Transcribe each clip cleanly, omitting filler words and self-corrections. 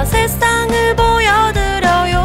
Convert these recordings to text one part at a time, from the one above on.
저 세상을 보여드려요.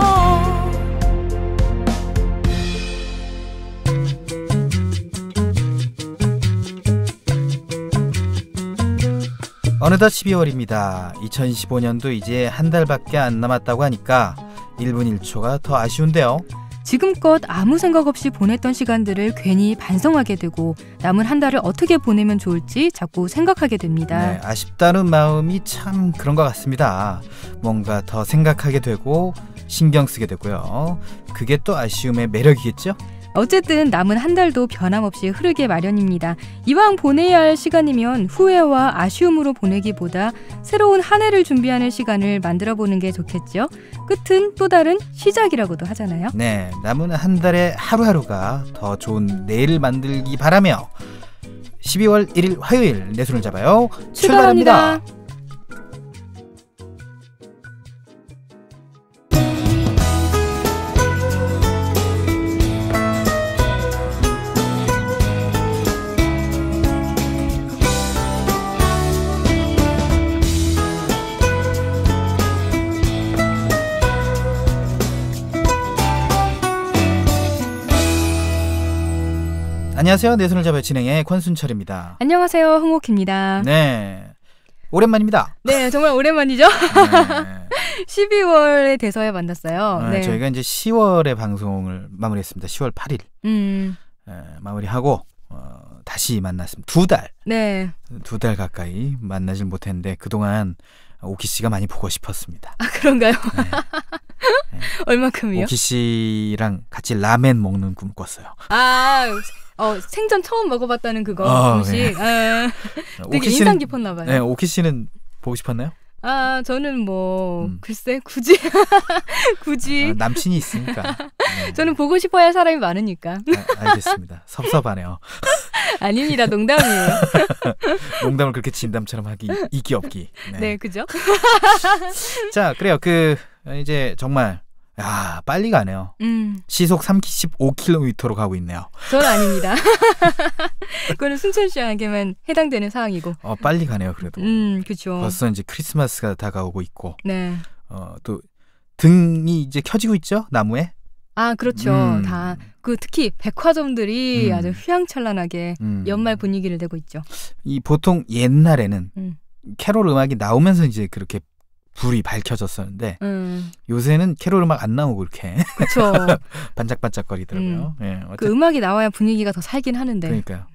어느덧 12월입니다. 2015년도 이제 한 달밖에 안 남았다고 하니까 1분 1초가 더 아쉬운데요. 지금껏 아무 생각 없이 보냈던 시간들을 괜히 반성하게 되고 남은 한 달을 어떻게 보내면 좋을지 자꾸 생각하게 됩니다. 네, 아쉽다는 마음이 참 그런 것 같습니다. 뭔가 더 생각하게 되고 신경 쓰게 되고요. 그게 또 아쉬움의 매력이겠죠? 어쨌든 남은 한 달도 변함없이 흐르게 마련입니다. 이왕 보내야 할 시간이면 후회와 아쉬움으로 보내기보다 새로운 한 해를 준비하는 시간을 만들어보는 게 좋겠죠. 끝은 또 다른 시작이라고도 하잖아요. 네, 남은 한 달의 하루하루가 더 좋은 내일을 만들기 바라며 12월 1일 화요일 내 손을 잡아요. 출발합니다. 안녕하세요. 내 손을 잡아 진행의 권순철입니다. 안녕하세요. 흥옥입니다. 네, 오랜만입니다. 네, 정말 오랜만이죠. 네. 12월에 돼서야 만났어요. 네, 저희가 이제 10월에 방송을 마무리했습니다. 10월 8일 마무리하고 다시 만났습니다. 두 달. 네. 2달 가까이 만나질 못했는데 그동안 오키 씨가 많이 보고 싶었습니다. 아, 그런가요? 네. 네. 얼마큼이요? 오키 씨랑 같이 라멘 먹는 꿈 꿨어요. 아, 생전 처음 먹어봤다는 그거 음식. 네. 아, 되게 인상 깊었나 봐요. 네, 오키 씨는 보고 싶었나요? 아, 저는 글쎄 굳이 남친이 있으니까. 네. 저는 보고 싶어야 할 사람이 많으니까. 알겠습니다. 섭섭하네요. 아닙니다. 농담이에요. 농담을 그렇게 진담처럼 하기 이기 없기. 네, 그죠? 자, 그래요. 이제 정말 빨리 가네요. 시속 35km로 가고 있네요. 저는 아닙니다. 그거는 순천 씨에게만 해당되는 사항이고. 빨리 가네요. 그래도. 그렇죠. 벌써 이제 크리스마스가 다가오고 있고. 네. 또 등이 이제 켜지고 있죠, 나무에. 아, 그렇죠. 다 특히 백화점들이 아주 휘황찬란하게 연말 분위기를 내고 있죠. 이 보통 옛날에는 캐롤 음악이 나오면서 이제 그렇게 불이 밝혀졌었는데 요새는 캐롤 음악 안 나오고 이렇게 그렇죠. 반짝반짝거리더라고요. 네, 그 음악이 나와야 분위기가 더 살긴 하는데. 그러니까요.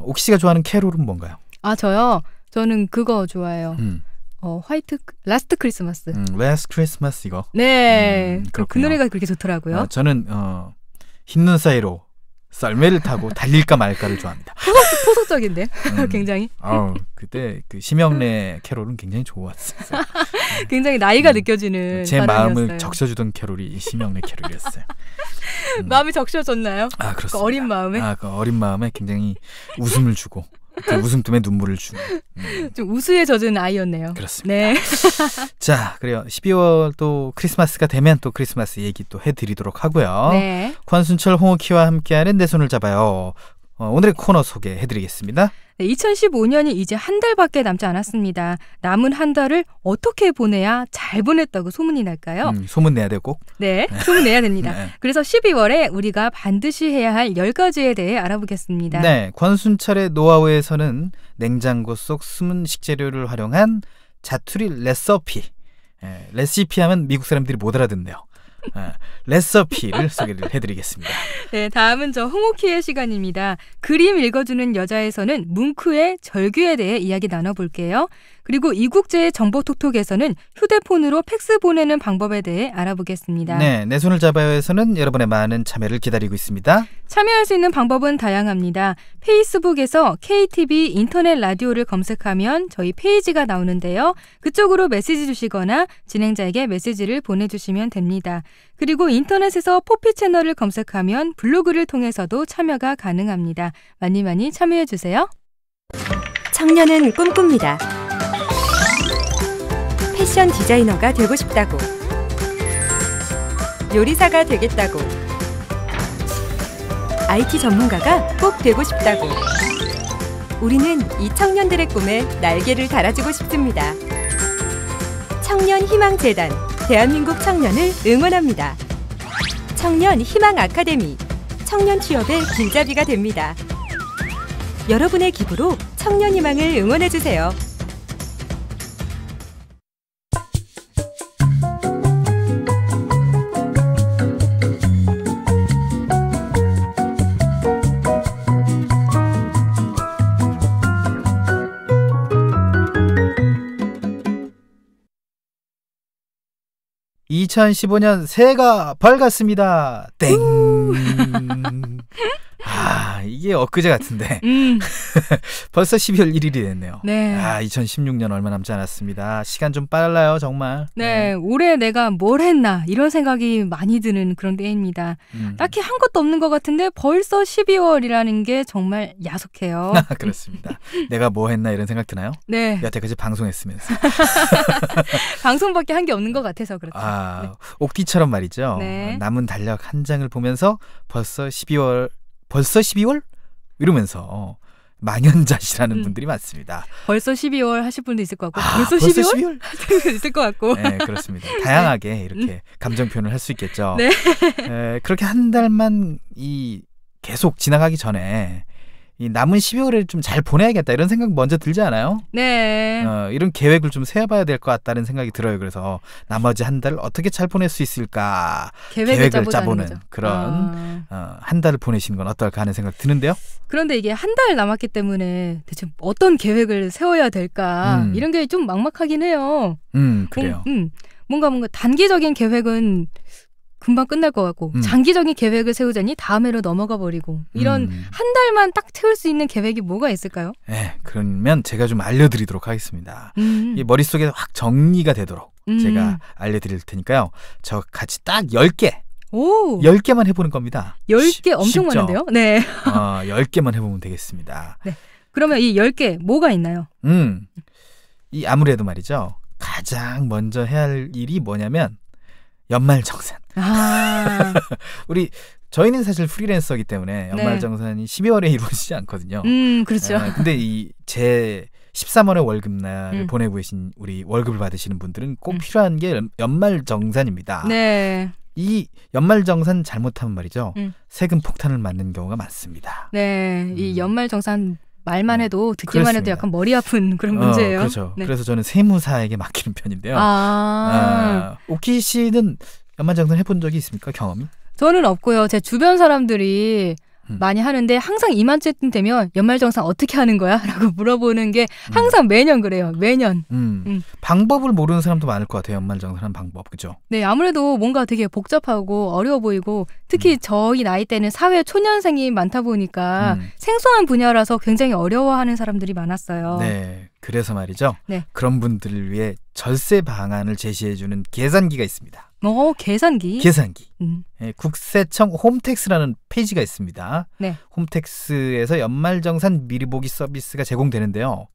옥시 씨가 좋아하는 캐롤은 뭔가요? 아, 저요? 저는 그거 좋아해요. 라스트 크리스마스. 라스트 크리스마스 이거. 네. 그 노래가 그렇게 좋더라고요. 저는 흰눈 사이로 썰매를 타고 달릴까 말까를 좋아합니다. 포석적인데 굉장히. 그때 그 심영래 캐롤은 굉장히 좋았어요. 굉장히 나이가 느껴지는 제 사람이었어요. 마음을 적셔주던 캐롤이 심영래 캐롤이었어요. 마음이 적셔졌나요? 그렇습니다. 그 어린 마음에? 그 어린 마음에 굉장히 웃음을 주고 그 웃음 때문에 눈물을 주는 좀 우수에 젖은 아이였네요. 그렇습니다. 네. 자, 그래요. 12월 또 크리스마스가 되면 또 크리스마스 얘기 또 해드리도록 하고요. 네. 권순철 홍옥희와 함께하는 내 손을 잡아요. 오늘의 코너 소개해드리겠습니다. 네, 2015년이 이제 한 달밖에 남지 않았습니다. 남은 한 달을 어떻게 보내야 잘 보냈다고 소문이 날까요? 소문 내야 돼요, 꼭? 네, 소문 내야 됩니다. 네. 그래서 12월에 우리가 반드시 해야 할 10가지에 대해 알아보겠습니다. 네, 권순철의 노하우에서는 냉장고 속 숨은 식재료를 활용한 자투리 레시피. 레시피 하면 미국 사람들이 못 알아듣네요. 레시피를 소개를 해드리겠습니다. 네, 다음은 저 홍옥희의 시간입니다. 그림 읽어주는 여자에서는 뭉크의 절규에 대해 이야기 나눠볼게요. 그리고 이국제의 정보톡톡에서는 휴대폰으로 팩스 보내는 방법에 대해 알아보겠습니다. 네, 내 손을 잡아요에서는 여러분의 많은 참여를 기다리고 있습니다. 참여할 수 있는 방법은 다양합니다. 페이스북에서 KTV 인터넷 라디오를 검색하면 저희 페이지가 나오는데요. 그쪽으로 메시지 주시거나 진행자에게 메시지를 보내주시면 됩니다. 그리고 인터넷에서 포피 채널을 검색하면 블로그를 통해서도 참여가 가능합니다. 많이 많이 참여해주세요. 청년은 꿈꿉니다. 패션 디자이너가 되고 싶다고, 요리사가 되겠다고, IT 전문가가 꼭 되고 싶다고. 우리는 이 청년들의 꿈에 날개를 달아주고 싶습니다. 청년희망재단, 대한민국 청년을 응원합니다. 청년희망 아카데미, 청년 취업의 길잡이가 됩니다. 여러분의 기부로 청년희망을 응원해주세요. (2015년) 새해가 밝았습니다. 땡. 이게 엊그제 같은데 벌써 12월 1일이 됐네요. 네. 2016년 얼마 남지 않았습니다. 시간 좀 빨라요, 정말. 네, 올해 내가 뭘 했나 이런 생각이 많이 드는 그런 때입니다. 딱히 한 것도 없는 것 같은데 벌써 12월이라는 게 정말 야속해요. 그렇습니다. 내가 뭐 했나 이런 생각 드나요? 네. 여태까지 방송했으면서. 방송밖에 한 게 없는 것 같아서 그렇죠. 네. 옥디처럼 말이죠. 네. 남은 달력 한 장을 보면서 벌써 12월 이러면서 망연자실하는 분들이 많습니다. 벌써 12월 하실 분도 있을 것 같고 벌써 12월? 있을 것 같고. 네, 그렇습니다. 다양하게 이렇게 감정 표현을 할 수 있겠죠. 네. 그렇게 한 달만 계속 지나가기 전에 이 남은 12월을 좀 잘 보내야겠다 이런 생각 먼저 들지 않아요? 네. 이런 계획을 좀 세워봐야 될 것 같다는 생각이 들어요. 그래서 나머지 한 달을 어떻게 잘 보낼 수 있을까 계획을 짜보는 거죠. 그런 한 달을 보내시는 건 어떨까 하는 생각 드는데요. 그런데 이게 한 달 남았기 때문에 대체 어떤 계획을 세워야 될까 이런 게 좀 막막하긴 해요. 그래요. 뭔가 단기적인 계획은 금방 끝날 것 같고 장기적인 계획을 세우자니 다음 해로 넘어가 버리고 이런 한 달만 딱 채울 수 있는 계획이 뭐가 있을까요? 네, 그러면 제가 좀 알려드리도록 하겠습니다. 이 머릿속에 확 정리가 되도록 제가 알려드릴 테니까요. 저 같이 딱 10개 10개만 해보는 겁니다. 10개 엄청 쉽죠? 많은데요? 네. 10개만 해보면 되겠습니다. 네. 그러면 이 10개 뭐가 있나요? 이 아무래도 말이죠. 가장 먼저 해야 할 일이 뭐냐면 연말정산. 저희는 사실 프리랜서이기 때문에 연말정산이 12월에 이루어지지 않거든요. 그렇죠. 근데 제 13월에 월급날을 보내고 계신 우리 월급을 받으시는 분들은 꼭 필요한 게 연말정산입니다. 네. 이 연말정산 잘못하면 말이죠. 세금 폭탄을 맞는 경우가 많습니다. 네. 이 연말정산 말만 해도 듣기만 그렇습니다. 해도 약간 머리 아픈 그런 문제예요. 그렇죠. 네. 그래서 저는 세무사에게 맡기는 편인데요. 오키 씨는 연말정산 해본 적이 있습니까? 경험이? 저는 없고요. 제 주변 사람들이 많이 하는데 항상 이맘때쯤 되면 연말정산 어떻게 하는 거야? 라고 물어보는 게 항상 매년 그래요. 매년. 방법을 모르는 사람도 많을 것 같아요. 연말정산하는 방법. 그죠? 네. 아무래도 뭔가 되게 복잡하고 어려워 보이고 특히 저희 나이 때는 사회 초년생이 많다 보니까 생소한 분야라서 굉장히 어려워하는 사람들이 많았어요. 네. 그래서 말이죠. 네. 그런 분들을 위해 절세 방안을 제시해주는 계산기가 있습니다. 계산기? 계산기. 네, 국세청 홈택스라는 페이지가 있습니다. 네. 홈택스에서 연말정산 미리 보기 서비스가 제공되는데요.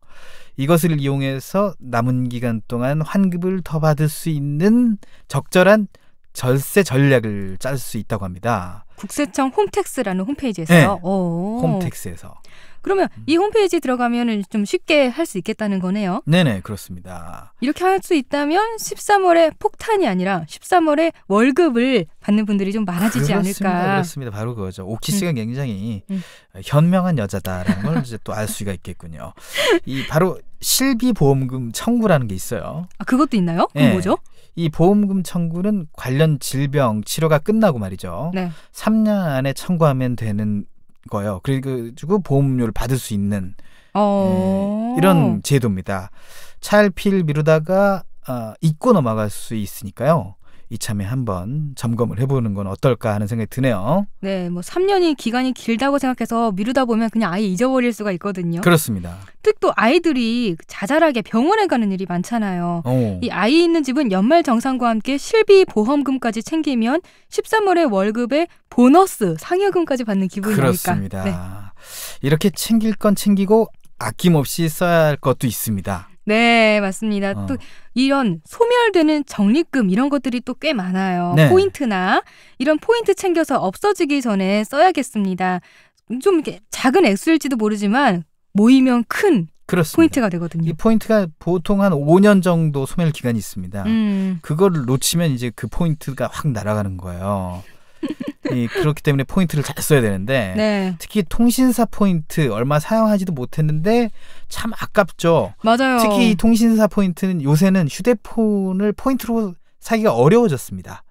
이것을 이용해서 남은 기간 동안 환급을 더 받을 수 있는 적절한 절세 전략을 짤 수 있다고 합니다. 국세청 홈택스라는 홈페이지에서요? 네. 홈택스에서. 그러면 이 홈페이지 들어가면 좀 쉽게 할 수 있겠다는 거네요. 네네, 그렇습니다. 이렇게 할 수 있다면 13월에 폭탄이 아니라 13월에 월급을 받는 분들이 좀 많아지지 않을까. 그렇습니다. 바로 그거죠. 오키 씨가 굉장히 현명한 여자다라는 걸 이제 또 알 수가 있겠군요. 이 바로 실비보험금 청구라는 게 있어요. 그것도 있나요? 네. 뭐죠? 이 보험금 청구는 관련 질병 치료가 끝나고 말이죠. 네. 3년 안에 청구하면 되는 거예요. 그리고 보험료를 받을 수 있는 이런 제도입니다. 차일피일 미루다가 잊고 넘어갈 수 있으니까요. 이참에 한번 점검을 해보는 건 어떨까 하는 생각이 드네요. 네, 3년이 기간이 길다고 생각해서 미루다 보면 그냥 아예 잊어버릴 수가 있거든요. 그렇습니다. 특히 또 아이들이 자잘하게 병원에 가는 일이 많잖아요. 이 아이 있는 집은 연말정산과 함께 실비보험금까지 챙기면 13월에 월급에 보너스 상여금까지 받는 기분이니까. 그렇습니다. 네. 이렇게 챙길 건 챙기고 아낌없이 써야 할 것도 있습니다. 네, 맞습니다. 또 이런 소멸되는 적립금 이런 것들이 또 꽤 많아요. 네. 포인트나 이런 포인트 챙겨서 없어지기 전에 써야겠습니다. 좀 이렇게 작은 액수일지도 모르지만 모이면 큰 그렇습니다. 포인트가 되거든요. 이 포인트가 보통 한 5년 정도 소멸 기간이 있습니다. 음. 그거를 놓치면 이제 그 포인트가 확 날아가는 거예요. 그렇기 때문에 포인트를 잘 써야 되는데 네. 특히 통신사 포인트 얼마 사용하지도 못했는데 참 아깝죠. 맞아요. 특히 이 통신사 포인트는 요새는 휴대폰을 포인트로 사기가 어려워졌습니다.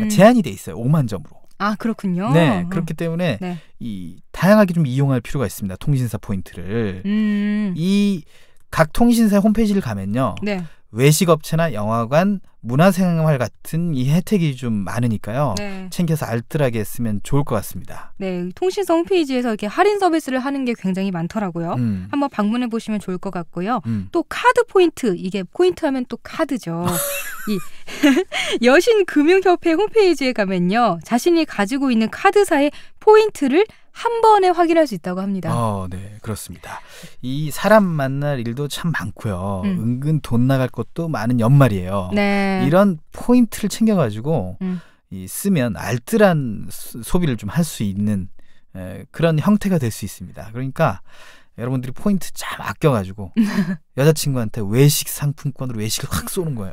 제한이 돼 있어요. 5만 점으로. 아, 그렇군요. 네, 그렇기 때문에 네. 이 다양하게 좀 이용할 필요가 있습니다. 통신사 포인트를. 음. 이 각 통신사 홈페이지를 가면요. 네. 외식업체나 영화관, 문화생활 같은 이 혜택이 좀 많으니까요. 네. 챙겨서 알뜰하게 쓰면 좋을 것 같습니다. 네, 통신사 홈페이지에서 이렇게 할인 서비스를 하는 게 굉장히 많더라고요. 한번 방문해 보시면 좋을 것 같고요. 또 카드 포인트, 이게 포인트 하면 또 카드죠. 이 여신금융협회 홈페이지에 가면요, 자신이 가지고 있는 카드사의 포인트를 한 번에 확인할 수 있다고 합니다. 네, 그렇습니다. 이 사람 만날 일도 참 많고요. 은근 돈 나갈 것도 많은 연말이에요. 네. 이런 포인트를 챙겨가지고 쓰면 알뜰한 소비를 좀 할 수 있는 그런 형태가 될 수 있습니다. 그러니까 여러분들이 포인트 참 아껴가지고 여자친구한테 외식 상품권으로 외식을 확 쏘는 거예요.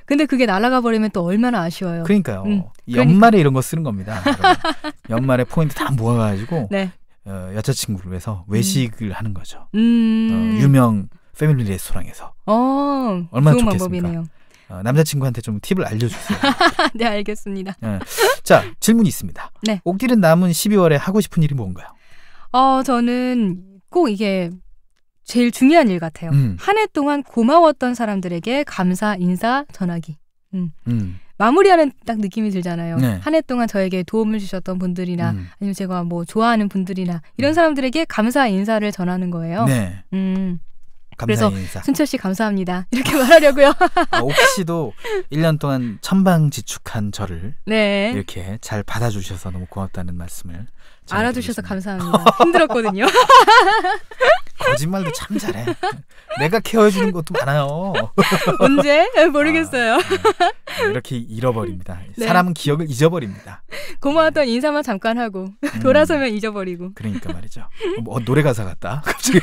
근데 그게 날아가 버리면 또 얼마나 아쉬워요. 그러니까 연말에 이런 거 쓰는 겁니다. 연말에 포인트 다 모아가지고 네. 여자친구를 위해서 외식을 하는 거죠. 유명 패밀리 레스토랑에서. 좋은 얼마나 좋겠습니까? 방법이네요. 남자친구한테 좀 팁을 알려주세요. 네, 알겠습니다. 자, 질문이 있습니다. 네. 옥딜은 남은 12월에 하고 싶은 일이 뭔가요? 저는 꼭 이게 제일 중요한 일 같아요. 한 해 동안 고마웠던 사람들에게 감사 인사 전하기. 마무리하는 딱 느낌이 들잖아요. 네. 한 해 동안 저에게 도움을 주셨던 분들이나 아니면 제가 뭐 좋아하는 분들이나 이런 사람들에게 감사 인사를 전하는 거예요. 네. 그래서 감사 인사. 순철 씨 감사합니다. 이렇게 말하려고요. 옥 씨도 1년 동안 천방지축한 저를 네. 이렇게 잘 받아주셔서 너무 고맙다는 말씀을 알아주셔서 전해드리겠습니다. 감사합니다. 힘들었거든요. 거짓말도 참 잘해. 내가 케어해주는 것도 많아요. 언제? 모르겠어요. 이렇게 잃어버립니다. 네. 사람은 기억을 잊어버립니다. 고마웠던 인사만 잠깐 하고 돌아서면 잊어버리고. 그러니까 말이죠. 노래 가사 같다. 갑자기.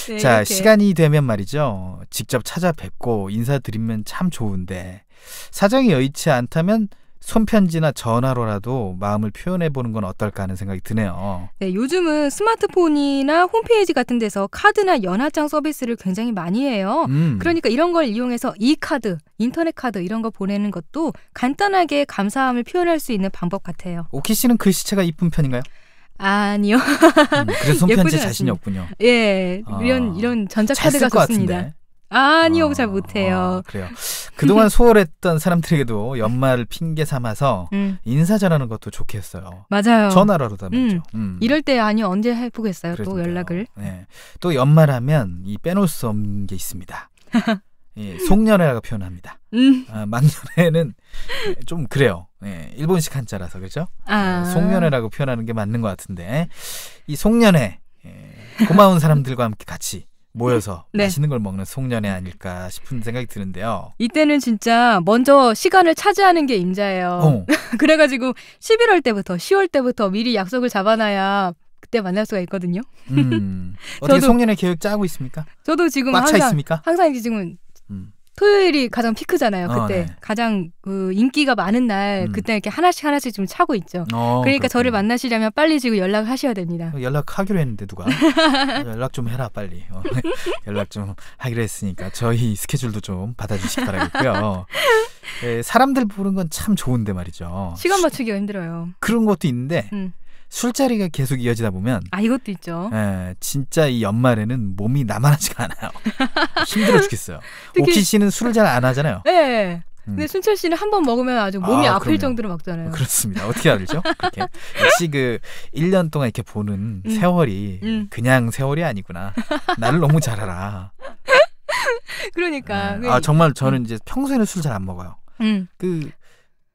네, 자, 이렇게. 시간이 되면 말이죠. 직접 찾아뵙고 인사드리면 참 좋은데 사정이 여의치 않다면 손편지나 전화로라도 마음을 표현해보는 건 어떨까 하는 생각이 드네요. 네, 요즘은 스마트폰이나 홈페이지 같은 데서 카드나 연하장 서비스를 굉장히 많이 해요. 그러니까 이런 걸 이용해서 이카드, 인터넷 카드 이런 거 보내는 것도 간단하게 감사함을 표현할 수 있는 방법 같아요. 오키 씨는 글씨체가 이쁜 편인가요? 아니요. 그래서 손편지 예쁘진 자신이 않습니다. 없군요. 예, 이런 전자카드가 좋습니다. 아니요, 잘 못해요. 그래요. 그동안 소홀했던 사람들에게도 연말을 핑계 삼아서 인사 전하는 것도 좋겠어요. 맞아요. 전화로도 말이죠. 이럴 때 아니요, 언제 해보겠어요. 또 그러니까요. 연락을. 네. 또 연말하면 이 빼놓을 수 없는 게 있습니다. 예, 송년회라고 표현합니다. 막년회는 좀 그래요. 예, 일본식 한자라서 그렇죠? 송년회라고 표현하는 게 맞는 것 같은데 이 송년회 고마운 사람들과 함께 같이 모여서 네. 맛있는 걸 먹는 송년회 아닐까 싶은 생각이 드는데요. 이때는 진짜 먼저 시간을 차지하는 게 임자예요. 그래가지고 11월 때부터 10월 때부터 미리 약속을 잡아놔야 그때 만날 수가 있거든요. 어떻게 저도- 송년회 계획 짜고 있습니까? 저도 지금 꽉 차 항상 있습니까? 이제 지금 토요일이 가장 피크잖아요. 그때 네. 가장 그 인기가 많은 날 그때 이렇게 하나씩 좀 차고 있죠. 그러니까 그렇군요. 저를 만나시려면 빨리 지금 연락을 하셔야 됩니다. 연락하기로 했는데 누가 연락 좀 해라 빨리. 연락 좀 하기로 했으니까 저희 스케줄도 좀 받아주시기 바라겠고요. 사람들 부르는 건 참 좋은데 말이죠. 시간 맞추기가 힘들어요. 그런 것도 있는데 음. 술자리가 계속 이어지다 보면 이것도 있죠. 진짜 이 연말에는 몸이 나만하지가 않아요. 힘들어 죽겠어요. 특히- 오키 씨는 술을 잘 안 하잖아요. 네. 근데 순철 씨는 한 번 먹으면 아주 몸이 아플 그럼요. 정도로 먹잖아요. 그렇습니다. 어떻게 알죠? 그렇게. 역시 그 1년 동안 이렇게 보는 세월이 그냥 세월이 아니구나. 나를 너무 잘 알아. 그러니까. 정말 저는 이제 평소에는 술 잘 안 먹어요.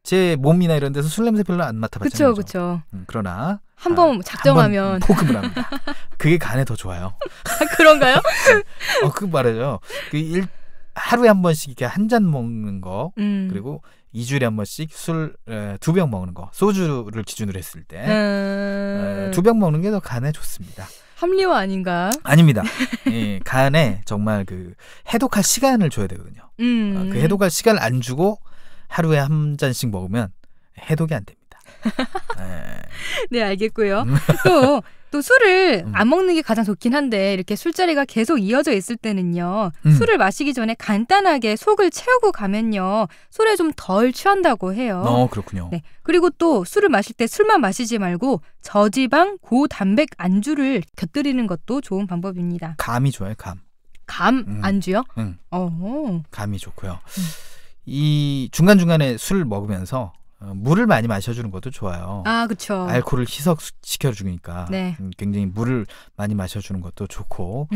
제 몸이나 이런 데서 술 냄새 별로 안 맡아봤잖아요. 그쵸. 그러나 한 번 작정하면. 한번 포금을 합니다. 그게 간에 더 좋아요. 그런가요? 그 말이죠. 하루에 한 번씩 이렇게 한 잔 먹는 거 그리고 2주일에 한 번씩 술 2병 먹는 거 소주를 기준으로 했을 때 2병 먹는 게 더 간에 좋습니다. 합리화 아닌가? 아닙니다. 예, 간에 정말 그 해독할 시간을 줘야 되거든요. 그 해독할 시간을 안 주고 하루에 한 잔씩 먹으면 해독이 안 됩니다. 네, 알겠고요. 또 술을 안 먹는 게 가장 좋긴 한데 이렇게 술자리가 계속 이어져 있을 때는요. 술을 마시기 전에 간단하게 속을 채우고 가면요. 술에 좀 덜 취한다고 해요. 그렇군요. 네. 그리고 또 술을 마실 때 술만 마시지 말고 저지방 고단백 안주를 곁들이는 것도 좋은 방법입니다. 감이 좋아요. 감. 감 안주요? 감이 좋고요. 이 중간중간에 술 먹으면서 물을 많이 마셔주는 것도 좋아요. 아, 그렇죠. 알코올을 희석시켜주니까 네. 굉장히 물을 많이 마셔주는 것도 좋고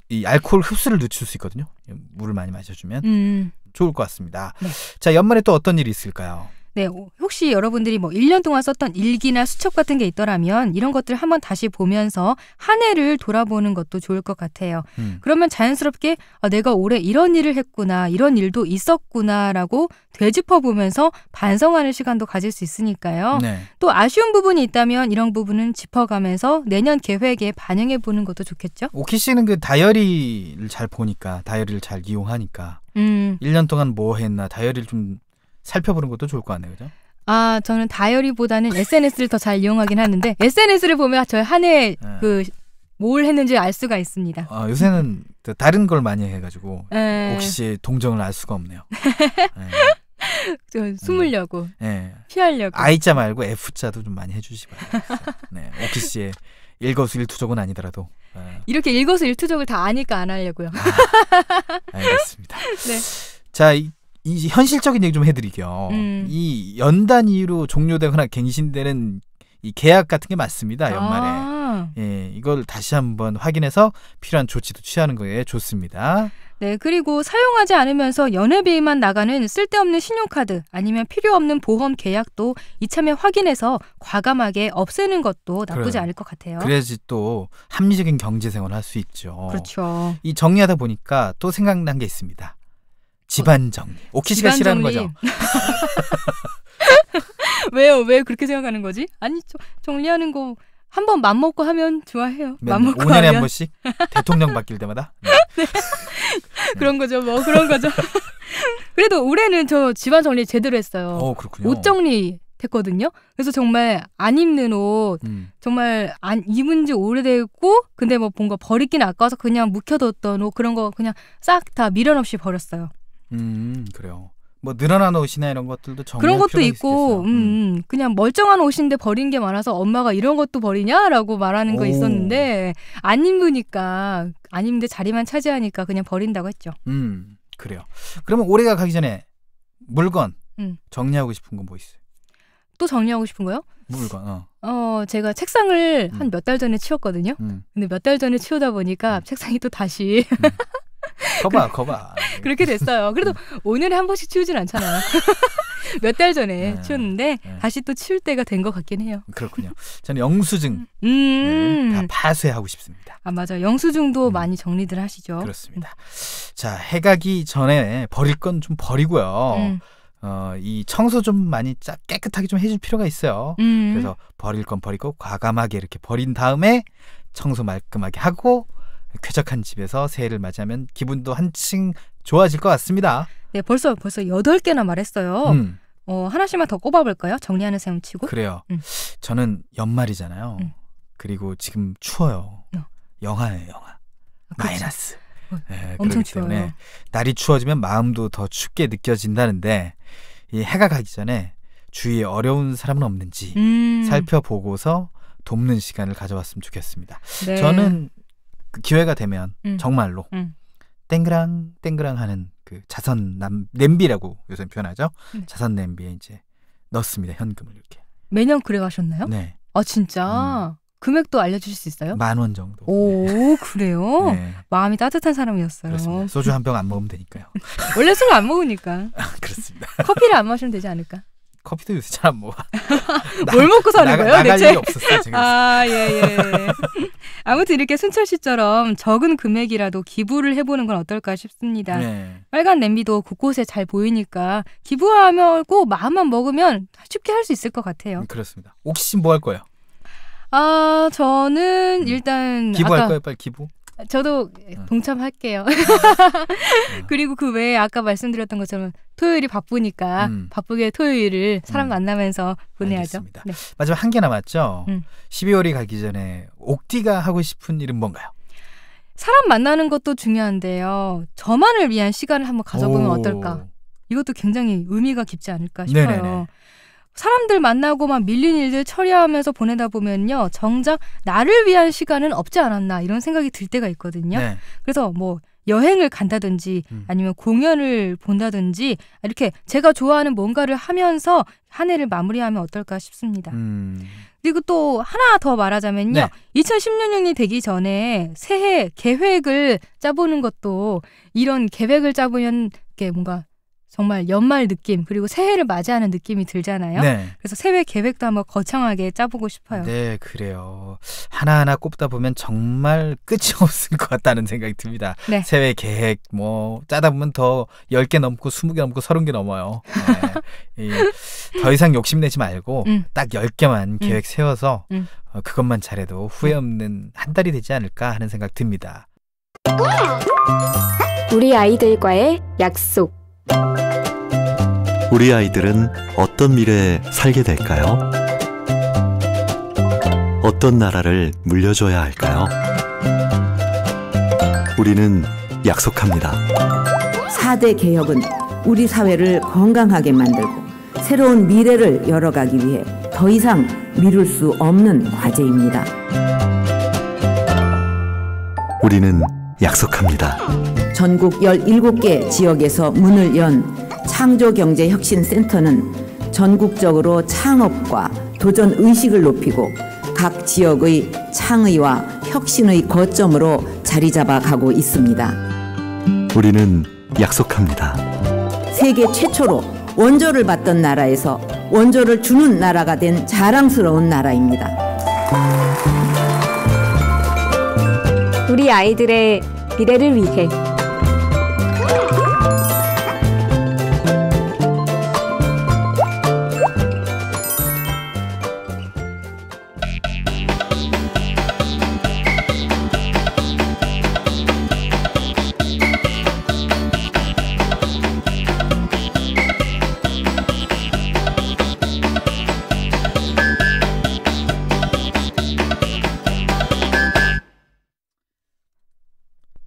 이 알코올 흡수를 늦출 수 있거든요. 물을 많이 마셔주면 좋을 것 같습니다. 네. 자, 연말에 또 어떤 일이 있을까요? 네, 혹시 여러분들이 뭐 1년 동안 썼던 일기나 수첩 같은 게 있더라면 이런 것들 한번 다시 보면서 한 해를 돌아보는 것도 좋을 것 같아요. 그러면 자연스럽게 내가 올해 이런 일을 했구나, 이런 일도 있었구나라고 되짚어보면서 반성하는 시간도 가질 수 있으니까요. 네. 또 아쉬운 부분이 있다면 이런 부분은 짚어가면서 내년 계획에 반영해보는 것도 좋겠죠? 오키 씨는 그 다이어리를 잘 보니까, 다이어리를 잘 이용하니까 1년 동안 뭐 했나 다이어리를 좀 살펴보는 것도 좋을 것 같네요. 그죠? 아, 저는 다이어리보다는 SNS를 더 잘 이용하긴 하는데 SNS를 보면 저희 한 해 뭘 했는지 알 수가 있습니다. 요새는 다른 걸 많이 해가지고 네. 오키 씨의 동정을 알 수가 없네요. 저 숨으려고, 네. 피하려고. I자 말고 F자도 좀 많이 해주시기 바랍니다. 네, 오키 씨의 일거수일투족은 아니더라도 이렇게 일거수일투족을 다 아니까 안 하려고요. 알겠습니다. 네. 자, 이 현실적인 얘기 좀 해드릴게요. 이 연단 이후로 종료되거나 갱신되는 이 계약 같은 게 많습니다. 연말에. 예, 이걸 다시 한번 확인해서 필요한 조치도 취하는 거에 좋습니다. 네, 그리고 사용하지 않으면서 연회비만 나가는 쓸데없는 신용카드 아니면 필요 없는 보험 계약도 이참에 확인해서 과감하게 없애는 것도 나쁘지 않을 것 같아요. 그래야지 또 합리적인 경제생활을 할 수 있죠. 그렇죠. 이 정리하다 보니까 또 생각난 게 있습니다. 집안 정리. 오키 씨가 싫어하는 거죠? 왜요? 왜 그렇게 생각하는 거지? 아니, 정리하는 거 한 번 맘먹고 하면 좋아해요. 맘먹고 5년에 하면. 한 번씩? 대통령 바뀔 때마다? 네. 그런 거죠. 뭐 그런 거죠. 그래도 올해는 저 집안 정리 제대로 했어요. 그렇군요. 옷 정리 됐거든요. 그래서 정말 안 입는 옷 정말 안 입은 지 오래됐고 근데 뭐 뭔가 버리긴 아까워서 그냥 묵혀뒀던 옷 그런 거 그냥 싹 다 미련 없이 버렸어요. 그래요. 뭐 늘어난 옷이나 이런 것들도 정리할 그런 것도 필요가 있고 그냥 멀쩡한 옷인데 버린 게 많아서 엄마가 이런 것도 버리냐라고 말하는 거 있었는데 안 입으니까 안 입는데 자리만 차지하니까 그냥 버린다고 했죠. 그래요. 그러면 올해가 가기 전에 물건 정리하고 싶은 거 뭐 있어요? 또 정리하고 싶은 거요? 물건. 제가 책상을 한 몇 달 전에 치웠거든요. 근데 몇 달 전에 치우다 보니까 책상이 또 다시 거봐. 그렇게 됐어요. 그래도 5년에 한 번씩 치우진 않잖아요. 몇 달 전에 치웠는데 다시 또 치울 때가 된 것 같긴 해요. 그렇군요. 저는 영수증 다 파쇄하고 싶습니다. 아, 맞아요. 영수증도 많이 정리들 하시죠. 그렇습니다. 자, 해가기 전에 버릴 건 좀 버리고요. 이 청소 좀 많이 깨끗하게 좀 해줄 필요가 있어요. 그래서 버릴 건 버리고 과감하게 이렇게 버린 다음에 청소 말끔하게 하고 쾌적한 집에서 새해를 맞이하면 기분도 한층 좋아질 것 같습니다. 네, 벌써 8개나 말했어요. 하나씩만 더 꼽아볼까요? 정리하는 셈 치고. 그래요. 저는 연말이잖아요. 그리고 지금 추워요. 영하예요, 영하. 마이너스. 네, 엄청 그렇기 때문에 추워요. 날이 추워지면 마음도 더 춥게 느껴진다는데 이 해가 가기 전에 주위에 어려운 사람은 없는지 살펴보고서 돕는 시간을 가져왔으면 좋겠습니다. 네. 저는 그 기회가 되면 정말로 땡그랑 하는 그 자선 냄비라고 요새 표현하죠. 자선 냄비에 이제 넣습니다. 현금을 이렇게. 매년 그래 가셨나요? 네. 아, 진짜? 금액도 알려주실 수 있어요? 10,000원 정도. 오, 그래요? 네. 마음이 따뜻한 사람이었어요. 그렇습니다. 소주 한 병 안 먹으면 되니까요. 원래 술 안 먹으니까. 그렇습니다. 커피를 안 마시면 되지 않을까? 커피도 요새 잘 안 먹어. 뭘 먹고 사는 거예요, 나갈 대체? 일이 없었어요, 지금. 아, 예. 아무튼 이렇게 순철 씨처럼 적은 금액이라도 기부를 해보는 건 어떨까 싶습니다. 네. 빨간 냄비도 곳곳에 잘 보이니까 기부하고 마음만 먹으면 쉽게 할 수 있을 것 같아요. 그렇습니다. 옥시 씨 뭐 할 거예요? 저는 일단 기부할 아까 거예요, 빨리 기부. 저도 동참할게요. 그리고 그 외에 아까 말씀드렸던 것처럼 토요일이 바쁘니까 바쁘게 토요일을 사람 만나면서 보내야죠. 알겠습니다. 네. 마지막 한 개 남았죠. 12월이 가기 전에 옥디가 하고 싶은 일은 뭔가요? 사람 만나는 것도 중요한데요. 저만을 위한 시간을 한번 가져보면 어떨까? 이것도 굉장히 의미가 깊지 않을까 싶어요. 네네네. 사람들 만나고 막 밀린 일들 처리하면서 보내다 보면요. 정작 나를 위한 시간은 없지 않았나 이런 생각이 들 때가 있거든요. 네. 그래서 뭐 여행을 간다든지 아니면 공연을 본다든지 이렇게 제가 좋아하는 뭔가를 하면서 한 해를 마무리하면 어떨까 싶습니다. 그리고 또 하나 더 말하자면요. 네. 2016년이 되기 전에 새해 계획을 짜보는 것도 이런 계획을 짜보면 이게 뭔가 정말 연말 느낌 그리고 새해를 맞이하는 느낌이 들잖아요. 네. 그래서 새해 계획도 한번 거창하게 짜보고 싶어요. 네, 그래요. 하나하나 꼽다 보면 정말 끝이 없을 것 같다는 생각이 듭니다. 네. 새해 계획 뭐 짜다 보면 더 10개 넘고 20개 넘고 30개 넘어요. 네. 더 이상 욕심내지 말고 딱 10개만 계획 세워서 그것만 잘해도 후회 없는 한 달이 되지 않을까 하는 생각 듭니다. 우리 아이들과의 약속. 우리 아이들은 어떤 미래에 살게 될까요? 어떤 나라를 물려줘야 할까요? 우리는 약속합니다. 4대 개혁은 우리 사회를 건강하게 만들고 새로운 미래를 열어가기 위해 더 이상 미룰 수 없는 과제입니다. 우리는 약속합니다. 전국 17개 지역에서 문을 연 창조경제혁신센터는 전국적으로 창업과 도전 의식을 높이고 각 지역의 창의와 혁신의 거점으로 자리 잡아가고 있습니다. 우리는 약속합니다. 세계 최초로 원조를 받던 나라에서 원조를 주는 나라가 된 자랑스러운 나라입니다. 우리 아이들의 미래를 위해.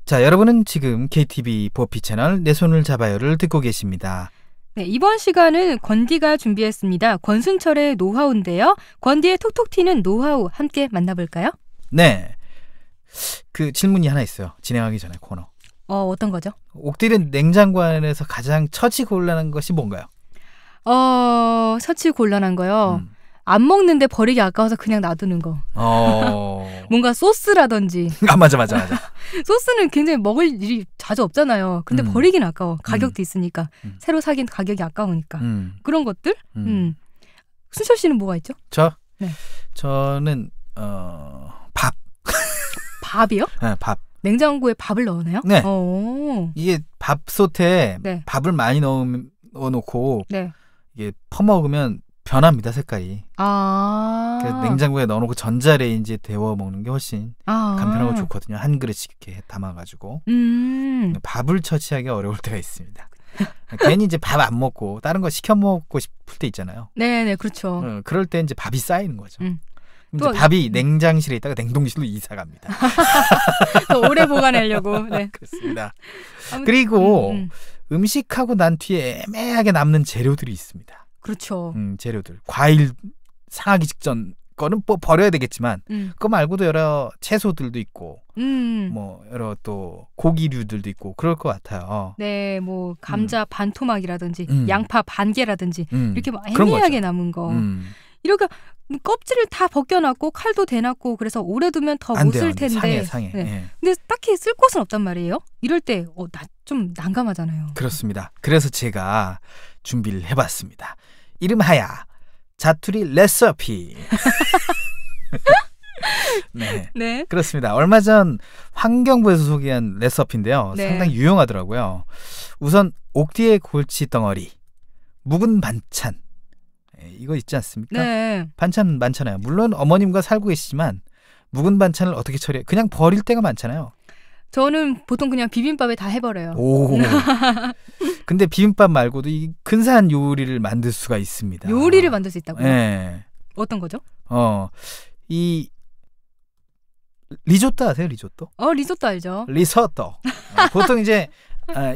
자, 여러분은 지금 KTV 보피 채널 내 손을 잡아요를 듣고 계십니다. 네, 이번 시간은 권디가 준비했습니다. 권순철의 노하우인데요. 권디의 톡톡 튀는 노하우 함께 만나볼까요? 네. 그 질문이 하나 있어요. 진행하기 전에 코너. 어떤 거죠? 옥디는 냉장고 안에서 가장 처치 곤란한 것이 뭔가요? 처치 곤란한 거요. 안 먹는데 버리기 아까워서 그냥 놔두는 거. 뭔가 소스라든지. 맞아. 소스는 굉장히 먹을 일이 자주 없잖아요. 근데 버리긴 아까워. 가격도 있으니까. 새로 사긴 가격이 아까우니까. 그런 것들? 순철 씨는 뭐가 있죠? 네. 저는 밥. 밥이요? 네, 밥. 냉장고에 밥을 넣어놔요? 네. 이게 밥솥에 네. 밥을 많이 넣어놓고 네. 이게 퍼먹으면 변합니다, 색깔이. 그래서 냉장고에 넣어놓고 전자레인지에 데워 먹는 게 훨씬 간편하고 좋거든요. 한 그릇씩 이렇게 담아가지고. 밥을 처치하기 어려울 때가 있습니다. 괜히 이제 밥 안 먹고 다른 거 시켜 먹고 싶을 때 있잖아요. 네네, 그렇죠. 그럴 때 이제 밥이 쌓이는 거죠. 이제 밥이 냉장실에 있다가 냉동실로 이사 갑니다. 더 오래 보관하려고. 네. 그렇습니다. 그리고 음식하고 난 뒤에 애매하게 남는 재료들이 있습니다. 그렇죠. 재료들. 과일 상하기 직전 거는 뭐 버려야 되겠지만 그거 말고도 여러 채소들도 있고 뭐 여러 또 고기류들도 있고 그럴 것 같아요. 네, 뭐 감자 반토막이라든지 양파 반개라든지 이렇게 막 그런 애매하게 거죠. 남은 거. 이렇게 껍질을 다 벗겨놨고 칼도 대놨고 그래서 오래 두면 더 못 쓸 텐데. 상해. 네. 예. 근데 딱히 쓸 곳은 없단 말이에요. 이럴 때 좀 난감하잖아요. 그렇습니다. 그래서 제가 준비를 해봤습니다. 이름하여 자투리 레시피. 네. 네. 그렇습니다. 얼마 전 환경부에서 소개한 레시피인데요. 네. 상당히 유용하더라고요. 우선 옥디의 골치 덩어리, 묵은 반찬, 이거 있지 않습니까? 네. 반찬 많잖아요. 물론 어머님과 살고 계시지만 묵은 반찬을 어떻게 처리해? 그냥 버릴 때가 많잖아요. 저는 보통 그냥 비빔밥에 다 해버려요. 오. 근데 비빔밥 말고도 이 근사한 요리를 만들 수가 있습니다. 요리를 만들 수 있다고요? 네. 어떤 거죠? 이 리조또 아세요? 리조또? 리조또 알죠? 리소또. 보통 이제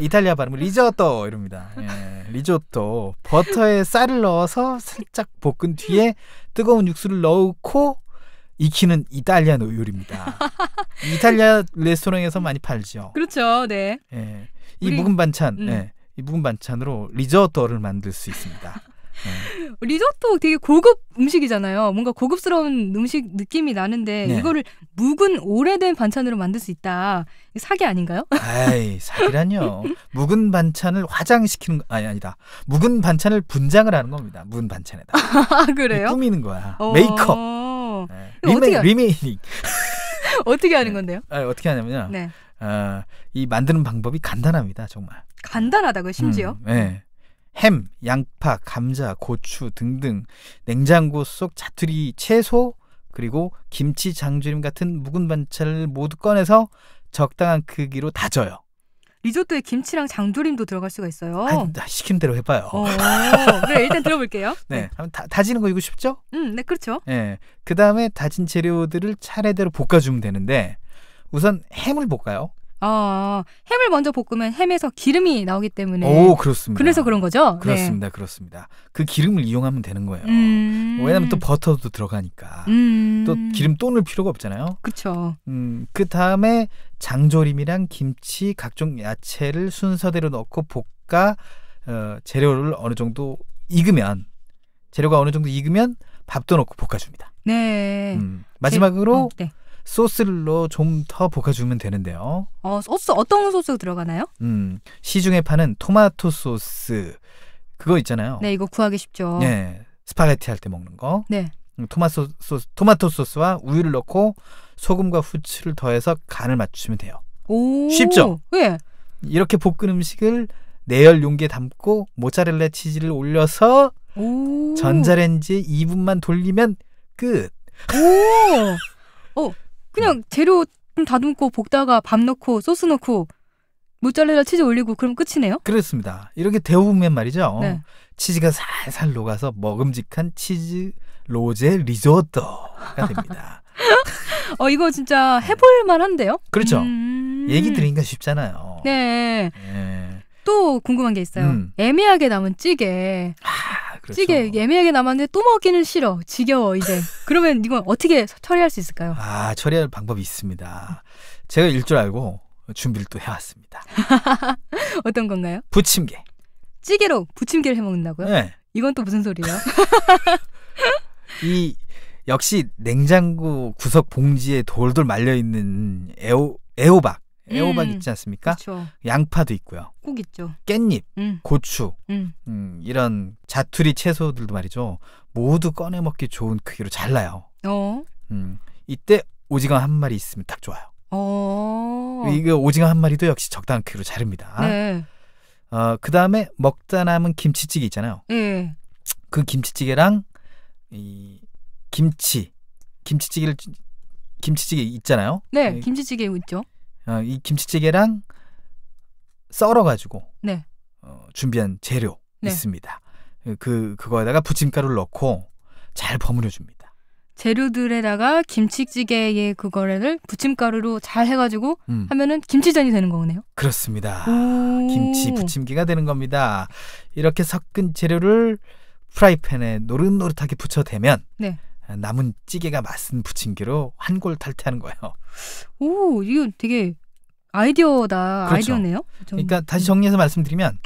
이탈리아 발음은 리조또 이럽니다. 예, 리조또. 버터에 쌀을 넣어서 살짝 볶은 뒤에 뜨거운 육수를 넣고 익히는 이탈리안 요리입니다. 이탈리아 레스토랑에서 많이 팔죠. 그렇죠. 네. 예, 이 묵은 반찬, 이 묵은 반찬으로 리조또를 만들 수 있습니다. 리조또 되게 고급 음식이잖아요. 뭔가 고급스러운 음식 느낌이 나는데 네. 이거를 묵은 오래된 반찬으로 만들 수 있다. 이거 사기 아닌가요? 아이, 사기라뇨. 묵은 반찬을 화장시키는 거 아니다. 묵은 반찬을 분장을 하는 겁니다. 묵은 반찬에다. 아, 그래요? 꾸미는 거야. 메이크업. 어떻게 리메이킹. 어떻게 하는 건데요? 어떻게 하냐면요. 네. 이 만드는 방법이 간단합니다. 정말. 간단하다고요, 심지어? 네. 햄, 양파, 감자, 고추 등등 냉장고 속 자투리 채소 그리고 김치, 장조림 같은 묵은 반찬을 모두 꺼내서 적당한 크기로 다져요. 리조또에 김치랑 장조림도 들어갈 수가 있어요. 시킨 대로 해봐요. 그래, 일단 들어볼게요. 네, 다지는 거 이거 쉽죠? 네, 그렇죠. 네, 그 다음에 다진 재료들을 차례대로 볶아주면 되는데 우선 햄을 볶아요. 햄을 먼저 볶으면 햄에서 기름이 나오기 때문에. 오, 그렇습니다. 그래서 그런 거죠? 그렇습니다. 네. 그렇습니다. 그 기름을 이용하면 되는 거예요. 왜냐하면 또 버터도 들어가니까. 또 기름 또 넣을 필요가 없잖아요. 그렇죠. 그 다음에 장조림이랑 김치, 각종 야채를 순서대로 넣고 볶아 재료를 어느 정도 익으면 밥도 넣고 볶아줍니다. 네. 마지막으로 네. 소스를 넣어 좀 더 볶아주면 되는데요. 소스 어떤 소스 들어가나요? 시중에 파는 토마토 소스 그거 있잖아요. 네, 이거 구하기 쉽죠. 네, 스파게티 할 때 먹는 거. 네. 토마토 소스와 우유를 넣고 소금과 후추를 더해서 간을 맞추면 돼요. 오, 쉽죠? 네. 이렇게 볶은 음식을 내열 용기에 담고 모짜렐라 치즈를 올려서 전자레인지에 2분만 돌리면 끝. 그냥 재료 좀 다듬고 볶다가 밥 넣고 소스 넣고 모짜렐라 치즈 올리고 그럼 끝이네요? 그렇습니다. 이렇게 데워보면 말이죠. 네. 치즈가 살살 녹아서 먹음직한 치즈 로제 리조또가 됩니다. 이거 진짜 해볼만 한데요? 그렇죠. 얘기 들으니까 쉽잖아요. 네. 네. 또 궁금한 게 있어요. 애매하게 남은 찌개. 그렇죠. 찌개 애매하게 남았는데 또 먹기는 싫어. 지겨워 이제. 그러면 이건 어떻게 처리할 수 있을까요? 처리할 방법이 있습니다. 제가 일 줄 알고 준비를 또 해왔습니다. 어떤 건가요? 부침개. 찌개로 부침개를 해먹는다고요? 네. 이건 또 무슨 소리예요? 역시 냉장고 구석 봉지에 돌돌 말려있는 애호박 있지 않습니까? 그렇죠. 양파도 있고요. 꼭 있죠. 깻잎, 고추, 이런 자투리 채소들도 말이죠. 모두 꺼내 먹기 좋은 크기로 잘라요. 이때 오징어 한 마리 있으면 딱 좋아요. 이거 오징어 한 마리도 역시 적당한 크기로 자릅니다. 네. 그 다음에 먹다 남은 김치찌개 있잖아요. 네. 그 김치찌개랑 이 김치찌개 있잖아요. 네, 김치찌개 있죠. 이 김치찌개랑 썰어가지고 네. 준비한 재료 있습니다. 그거에다가 부침가루를 넣고 잘 버무려 줍니다. 재료들에다가 김치찌개의 그거를 부침가루로 잘 해가지고 하면은 김치전이 되는 거네요. 그렇습니다. 김치 부침개가 되는 겁니다. 이렇게 섞은 재료를 프라이팬에 노릇노릇하게 붙여대면 남은 찌개가 맛은 부침개로 한 골 탈퇴하는 거예요. 오, 이거 되게 아이디어다. 그렇죠. 아이디어네요. 그러니까 다시 정리해서 말씀드리면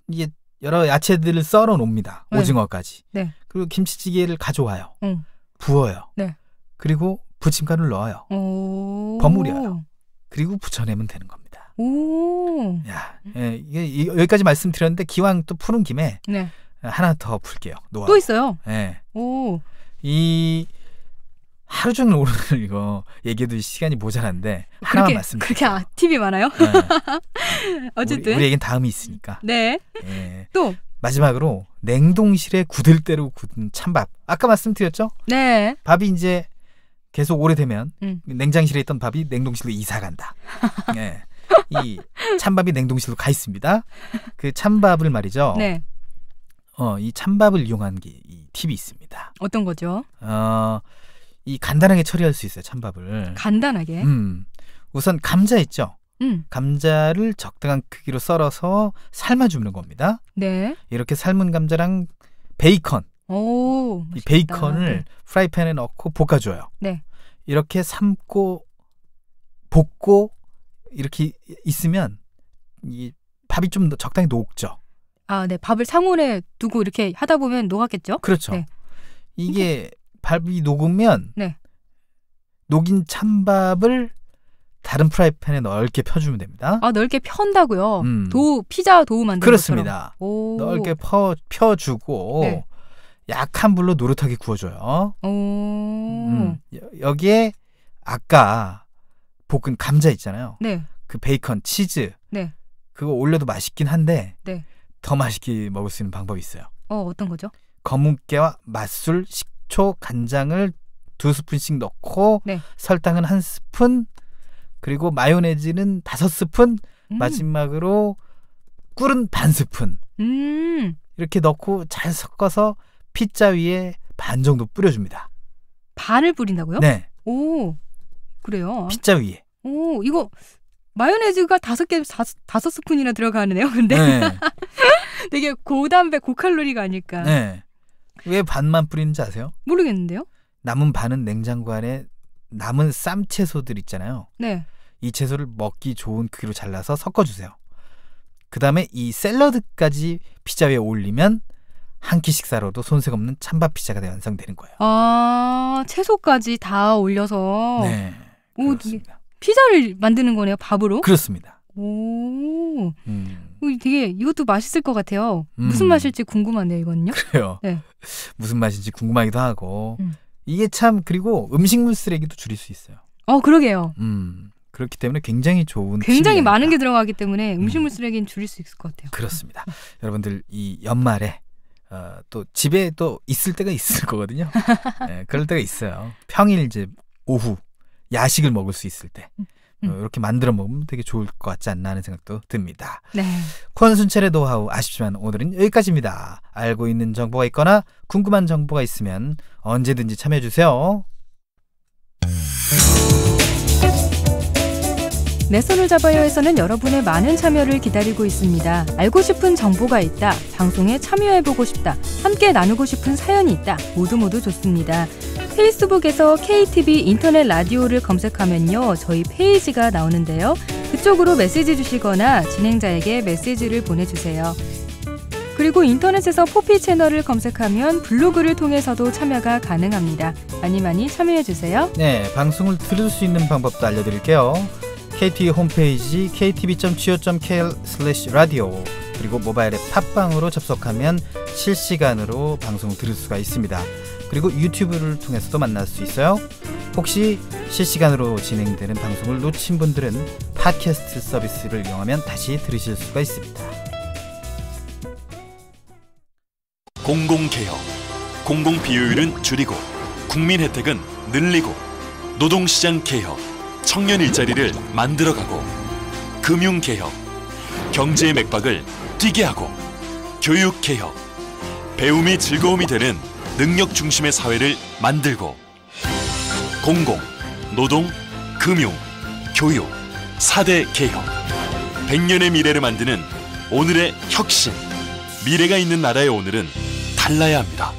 이게 여러 야채들을 썰어 놓습니다. 오징어까지. 그리고 김치찌개를 가져와요. 부어요. 그리고 부침가루를 넣어요. 버무려요. 그리고 부쳐내면 되는 겁니다. 이게 여기까지 말씀드렸는데 기왕 또 푸는 김에 하나 더 풀게요. 노하우. 또 있어요? 이 하루 종일 오늘 이거 얘기해도 시간이 모자란데 하나만 말씀드릴게요. 그렇게 팁이 많아요? 어쨌든 우리에겐 다음이 있으니까. 또 마지막으로 냉동실에 굳을 대로 굳은 찬밥. 아까 말씀드렸죠? 네. 밥이 이제 계속 오래되면 냉장실에 있던 밥이 냉동실로 이사 간다. 네. 이 찬밥이 냉동실로 가 있습니다. 그 찬밥을 말이죠. 네. 이 찬밥을 이용한 이 팁이 있습니다. 어떤 거죠? 이 간단하게 처리할 수 있어요. 찬밥을. 간단하게. 우선 감자 있죠. 감자를 적당한 크기로 썰어서 삶아주는 겁니다. 네. 이렇게 삶은 감자랑 베이컨. 오, 이 맛있겠다. 베이컨을 네. 프라이팬에 넣고 볶아줘요. 네. 이렇게 삶고 볶고 이렇게 있으면 이 밥이 좀 적당히 녹죠. 아, 네. 밥을 상온에 두고 이렇게 하다 보면 녹았겠죠? 그렇죠. 네. 이게 밥이 녹으면 네. 녹인 찬밥을 다른 프라이팬에 넓게 펴주면 됩니다. 아, 넓게 편다고요? 피자 도우 만드는 그렇습니다. 것처럼. 오. 넓게 펴주고 네. 약한 불로 노릇하게 구워줘요. 오. 여기에 아까 볶은 감자 있잖아요. 네. 그 베이컨, 치즈 네. 그거 올려도 맛있긴 한데 네. 더 맛있게 먹을 수 있는 방법이 있어요. 어떤 거죠? 검은깨와 맛술, 식초, 간장을 2스푼씩 넣고 네. 설탕은 1스푼 그리고 마요네즈는 5스푼 마지막으로 꿀은 반스푼 이렇게 넣고 잘 섞어서 피자 위에 반 정도 뿌려줍니다. 반을 뿌린다고요? 네. 오, 그래요. 피자 위에. 오, 이거 마요네즈가 5스푼이나 들어가네요. 근데 네. 되게 고단백, 고칼로리가 아닐까. 네. 왜 반만 뿌리는지 아세요? 모르겠는데요. 남은 반은 냉장고 안에 남은 쌈 채소들 있잖아요. 네. 이 채소를 먹기 좋은 크기로 잘라서 섞어주세요. 그 다음에 이 샐러드까지 피자 위에 올리면 한 끼 식사로도 손색 없는 찬밥 피자가 완성되는 거예요. 아, 채소까지 다 올려서. 네. 오, 그렇습니다. 피자를 만드는 거네요, 밥으로? 그렇습니다. 오. 되게 이것도 맛있을 것 같아요. 무슨 맛일지 궁금하네요, 이거는요. 그래요. 네. 무슨 맛인지 궁금하기도 하고 이게 참 그리고 음식물 쓰레기도 줄일 수 있어요. 그러게요. 그렇기 때문에 굉장히 좋은 굉장히 팁이니까. 많은 게 들어가기 때문에 음식물 쓰레기는 줄일 수 있을 것 같아요. 그렇습니다. 여러분들 이 연말에 또 집에 또 있을 때가 있을 거거든요. 네, 그럴 때가 있어요. 평일 이제 오후 야식을 먹을 수 있을 때 이렇게 만들어 먹으면 되게 좋을 것 같지 않나 하는 생각도 듭니다. 네. 권순철의 노하우 아쉽지만 오늘은 여기까지입니다. 알고 있는 정보가 있거나 궁금한 정보가 있으면 언제든지 참여해 주세요. 내 손을 잡아요에서는 여러분의 많은 참여를 기다리고 있습니다. 알고 싶은 정보가 있다, 방송에 참여해보고 싶다, 함께 나누고 싶은 사연이 있다, 모두 좋습니다. 페이스북에서 KTV 인터넷 라디오를 검색하면요, 저희 페이지가 나오는데요. 그쪽으로 메시지 주시거나 진행자에게 메시지를 보내주세요. 그리고 인터넷에서 포피 채널을 검색하면 블로그를 통해서도 참여가 가능합니다. 많이 참여해주세요. 네, 방송을 들을 수 있는 방법도 알려드릴게요. KT 홈페이지 ktv.co.kr/radio 그리고 모바일 앱 팟빵으로 접속하면 실시간으로 방송을 들을 수가 있습니다. 그리고 유튜브를 통해서도 만날 수 있어요. 혹시 실시간으로 진행되는 방송을 놓친 분들은 팟캐스트 서비스를 이용하면 다시 들으실 수가 있습니다. 공공개혁, 공공비효율은 줄이고 국민 혜택은 늘리고 노동시장 개혁, 청년 일자리를 만들어가고 금융개혁, 경제의 맥박을 뛰게 하고 교육개혁, 배움이 즐거움이 되는 능력 중심의 사회를 만들고 공공, 노동, 금융, 교육, 4대 개혁 100년의 미래를 만드는 오늘의 혁신 미래가 있는 나라의 오늘은 달라야 합니다.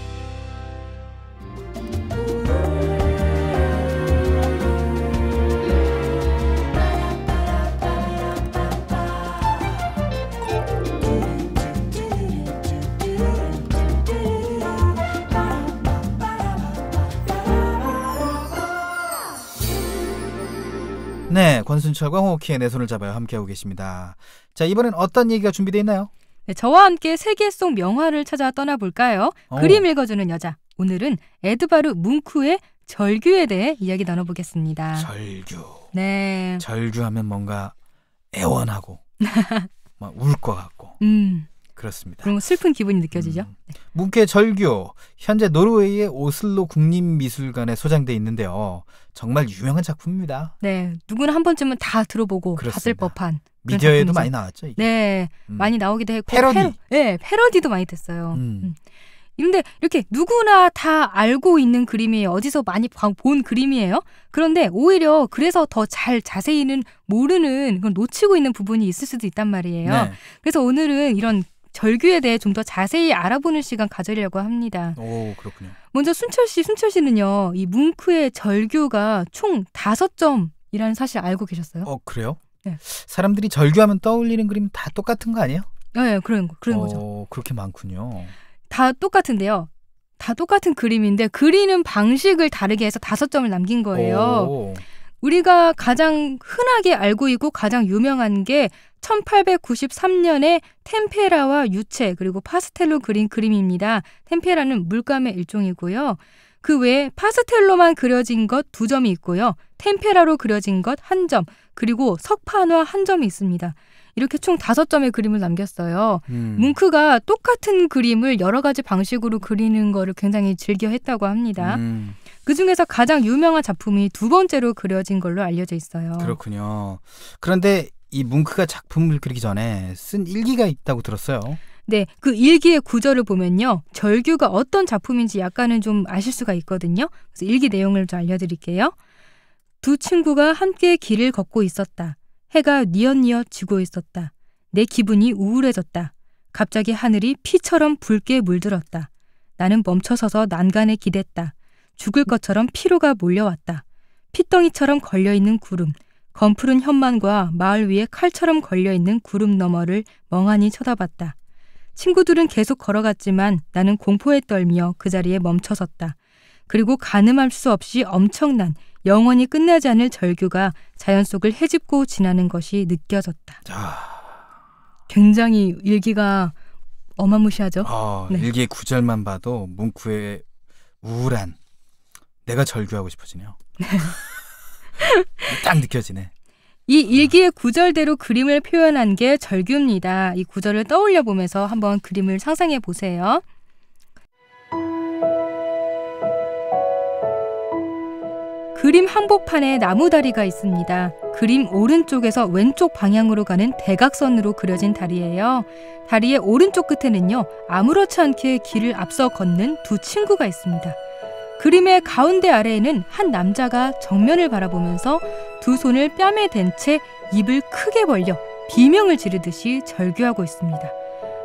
네, 권순철과 홍옥희의 내 손을 잡아요 함께하고 계십니다. 자, 이번엔 어떤 얘기가 준비되어 있나요? 네, 저와 함께 세계 속 명화를 찾아 떠나볼까요? 그림 읽어주는 여자. 오늘은 에드바르 뭉크의 절규에 대해 이야기 나눠보겠습니다. 절규. 네. 절규하면 뭔가 애원하고 막 울 것 같고 그렇습니다. 그런 슬픈 기분이 느껴지죠. 문크의 절규, 현재 노르웨이의 오슬로 국립미술관에 소장돼 있는데요. 정말 유명한 작품입니다. 네, 누구나 한 번쯤은 다 들어보고 그렇습니다. 봤을 법한. 그런 미디어에도 작품이죠. 많이 나왔죠. 이게. 네, 많이 나오기도 했고 패러디. 패러디도 많이 됐어요. 근데 이렇게 누구나 다 알고 있는 그림이에요. 어디서 많이 본 그림이에요. 그런데 오히려 그래서 더 잘 자세히는 모르는, 그걸 놓치고 있는 부분이 있을 수도 있단 말이에요. 네. 그래서 오늘은 이런 절규에 대해 좀 더 자세히 알아보는 시간 가지려고 합니다. 오, 그렇군요. 먼저 순철 씨는요, 이 뭉크의 절규가 총 5점이라는 사실 알고 계셨어요? 그래요? 네. 사람들이 절규하면 떠올리는 그림 다 똑같은 거 아니에요? 네, 그런 거죠. 그렇게 많군요. 다 똑같은데요. 다 똑같은 그림인데 그리는 방식을 다르게 해서 5점을 남긴 거예요. 오. 우리가 가장 흔하게 알고 있고 가장 유명한 게 1893년에 템페라와 유체 그리고 파스텔로 그린 그림입니다. 템페라는 물감의 일종이고요. 그 외에 파스텔로만 그려진 것 2점이 있고요. 템페라로 그려진 것 1점, 그리고 석판화 1점이 있습니다. 이렇게 총 5점의 그림을 남겼어요. 뭉크가 똑같은 그림을 여러 가지 방식으로 그리는 거를 굉장히 즐겨 했다고 합니다. 그중에서 가장 유명한 작품이 2번째로 그려진 걸로 알려져 있어요. 그렇군요. 그런데 이 뭉크가 작품을 그리기 전에 쓴 일기가 있다고 들었어요. 네, 그 일기의 구절을 보면요. 절규가 어떤 작품인지 약간은 좀 아실 수가 있거든요. 그래서 일기 내용을 좀 알려드릴게요. 두 친구가 함께 길을 걷고 있었다. 해가 뉘엿뉘엿 지고 있었다. 내 기분이 우울해졌다. 갑자기 하늘이 피처럼 붉게 물들었다. 나는 멈춰서서 난간에 기댔다. 죽을 것처럼 피로가 몰려왔다. 핏덩이처럼 걸려있는 구름, 검푸른 현만과 마을 위에 칼처럼 걸려있는 구름 너머를 멍하니 쳐다봤다. 친구들은 계속 걸어갔지만 나는 공포에 떨며 그 자리에 멈춰섰다. 그리고 가늠할 수 없이 엄청난 영원히 끝나지 않을 절규가 자연 속을 헤집고 지나는 것이 느껴졌다. 굉장히 일기가 어마무시하죠? 네. 일기의 구절만 봐도 뭉크의 우울한 내가 절규하고 싶어지네요. 딱 느껴지네. 이 일기의 구절대로 그림을 표현한 게 절규입니다. 이 구절을 떠올려 보면서 한번 그림을 상상해 보세요. 그림 한복판에 나무다리가 있습니다. 그림 오른쪽에서 왼쪽 방향으로 가는 대각선으로 그려진 다리예요. 다리의 오른쪽 끝에는요, 아무렇지 않게 길을 앞서 걷는 두 친구가 있습니다. 그림의 가운데 아래에는 한 남자가 정면을 바라보면서 두 손을 뺨에 댄 채 입을 크게 벌려 비명을 지르듯이 절규하고 있습니다.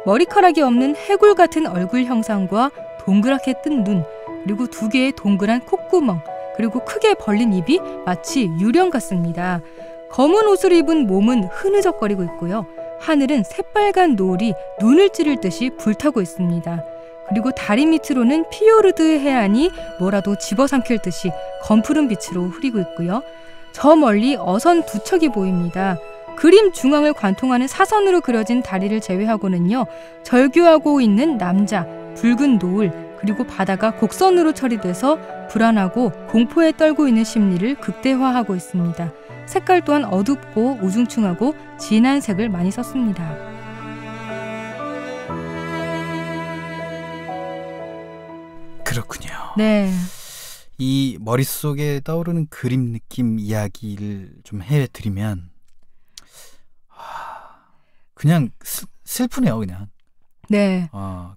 머리카락이 없는 해골 같은 얼굴 형상과 동그랗게 뜬 눈, 그리고 2개의 동그란 콧구멍, 그리고 크게 벌린 입이 마치 유령 같습니다. 검은 옷을 입은 몸은 흐느적거리고 있고요. 하늘은 새빨간 노을이 눈을 찌를 듯이 불타고 있습니다. 그리고 다리 밑으로는 피요르드 해안이 뭐라도 집어삼킬 듯이 검푸른 빛으로 흐리고 있고요. 저 멀리 어선 2척이 보입니다. 그림 중앙을 관통하는 사선으로 그려진 다리를 제외하고는요, 절규하고 있는 남자, 붉은 노을, 그리고 바다가 곡선으로 처리돼서 불안하고 공포에 떨고 있는 심리를 극대화하고 있습니다. 색깔 또한 어둡고 우중충하고 진한 색을 많이 썼습니다. 그렇군요. 네. 이 머릿속에 떠오르는 그림 느낌 이야기를 좀 해드리면 그냥 슬프네요. 그냥. 네.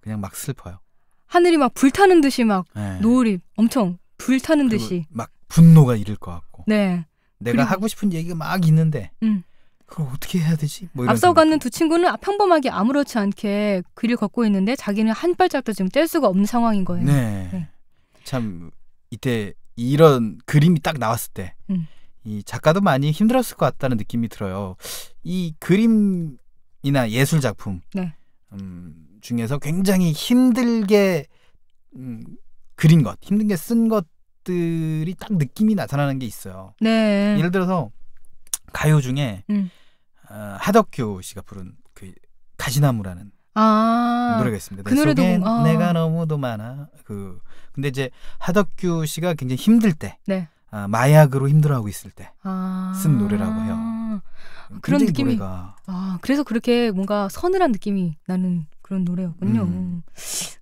그냥 막 슬퍼요. 하늘이 막 불타는 듯이 막 네. 노을이 엄청 불타는 듯이 막 분노가 이를 것 같고. 네. 내가 그리고, 하고 싶은 얘기가 막 있는데 그걸 어떻게 해야 되지? 뭐 이런 앞서가는 두 친구는 평범하게 아무렇지 않게 길을 걷고 있는데 자기는 한 발짝도 지금 뗄 수가 없는 상황인 거예요. 네. 네. 참 이때 이런 그림이 딱 나왔을 때 이 작가도 많이 힘들었을 것 같다는 느낌이 들어요. 이 그림이나 예술 작품 네. 중에서 굉장히 힘들게 그린 것, 힘들게 쓴 것들이 딱 느낌이 나타나는 게 있어요. 네. 예를 들어서 가요 중에 하덕규 씨가 부른 그 가시나무라는 노래가 있습니다. 그 내 노래도 속엔 내가 너무도 많아. 근데 이제 하덕규 씨가 굉장히 힘들 때, 네. 마약으로 힘들어하고 있을 때 쓴 노래라고 해요. 그런 느낌이. 노래가 그래서 그렇게 뭔가 서늘한 느낌이 나는 그런 노래였군요.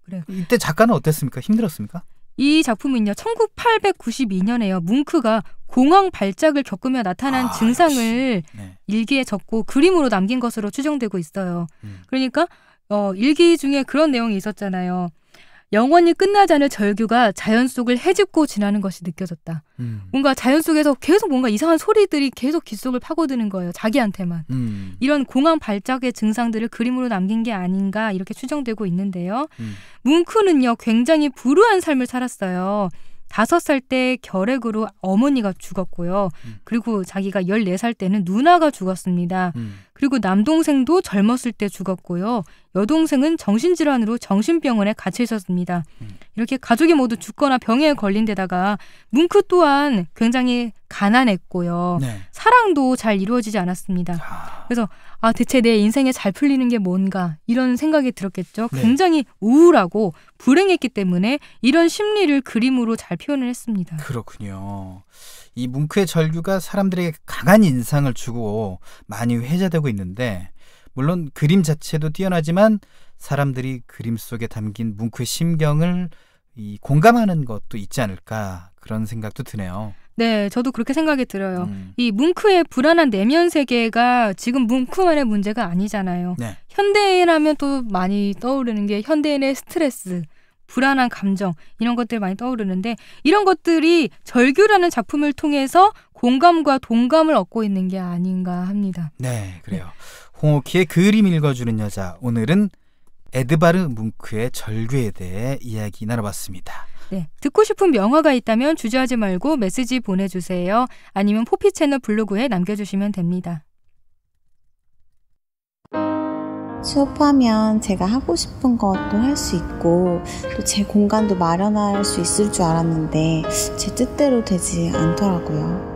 그래요. 이때 작가는 어땠습니까? 힘들었습니까? 이 작품은요, 1892년에요. 뭉크가 공황 발작을 겪으며 나타난 증상을 네. 일기에 적고 그림으로 남긴 것으로 추정되고 있어요. 그러니까 일기 중에 그런 내용이 있었잖아요. 영원히 끝나지 않을 절규가 자연 속을 헤집고 지나는 것이 느껴졌다. 뭔가 자연 속에서 계속 뭔가 이상한 소리들이 계속 귓속을 파고드는 거예요. 자기한테만. 이런 공황 발작의 증상들을 그림으로 남긴 게 아닌가 이렇게 추정되고 있는데요. 뭉크는요, 굉장히 불우한 삶을 살았어요. 5살 때 결핵으로 어머니가 죽었고요. 그리고 자기가 14살 때는 누나가 죽었습니다. 그리고 남동생도 젊었을 때 죽었고요. 여동생은 정신질환으로 정신병원에 갇혀 있었습니다. 이렇게 가족이 모두 죽거나 병에 걸린 데다가 뭉크 또한 굉장히 가난했고요. 네. 사랑도 잘 이루어지지 않았습니다. 그래서 대체 내 인생에 잘 풀리는 게 뭔가 이런 생각이 들었겠죠. 네. 굉장히 우울하고 불행했기 때문에 이런 심리를 그림으로 잘 표현을 했습니다. 그렇군요. 이 뭉크의 절규가 사람들에게 강한 인상을 주고 많이 회자되고 있는데, 물론 그림 자체도 뛰어나지만 사람들이 그림 속에 담긴 뭉크의 심경을 공감하는 것도 있지 않을까, 그런 생각도 드네요. 네, 저도 그렇게 생각이 들어요. 이 뭉크의 불안한 내면 세계가 지금 뭉크만의 문제가 아니잖아요. 네. 현대인하면 또 많이 떠오르는 게 현대인의 스트레스, 불안한 감정, 이런 것들 많이 떠오르는데, 이런 것들이 절규라는 작품을 통해서 공감과 동감을 얻고 있는 게 아닌가 합니다. 네, 그래요. 홍옥희의 그림 읽어주는 여자, 오늘은 에드바르 뭉크의 절규에 대해 이야기 나눠봤습니다. 네, 듣고 싶은 명화가 있다면 주저하지 말고 메시지 보내주세요. 아니면 포피 채널 블로그에 남겨주시면 됩니다. 수업하면 제가 하고 싶은 것도 할 수 있고 또 제 공간도 마련할 수 있을 줄 알았는데 제 뜻대로 되지 않더라고요.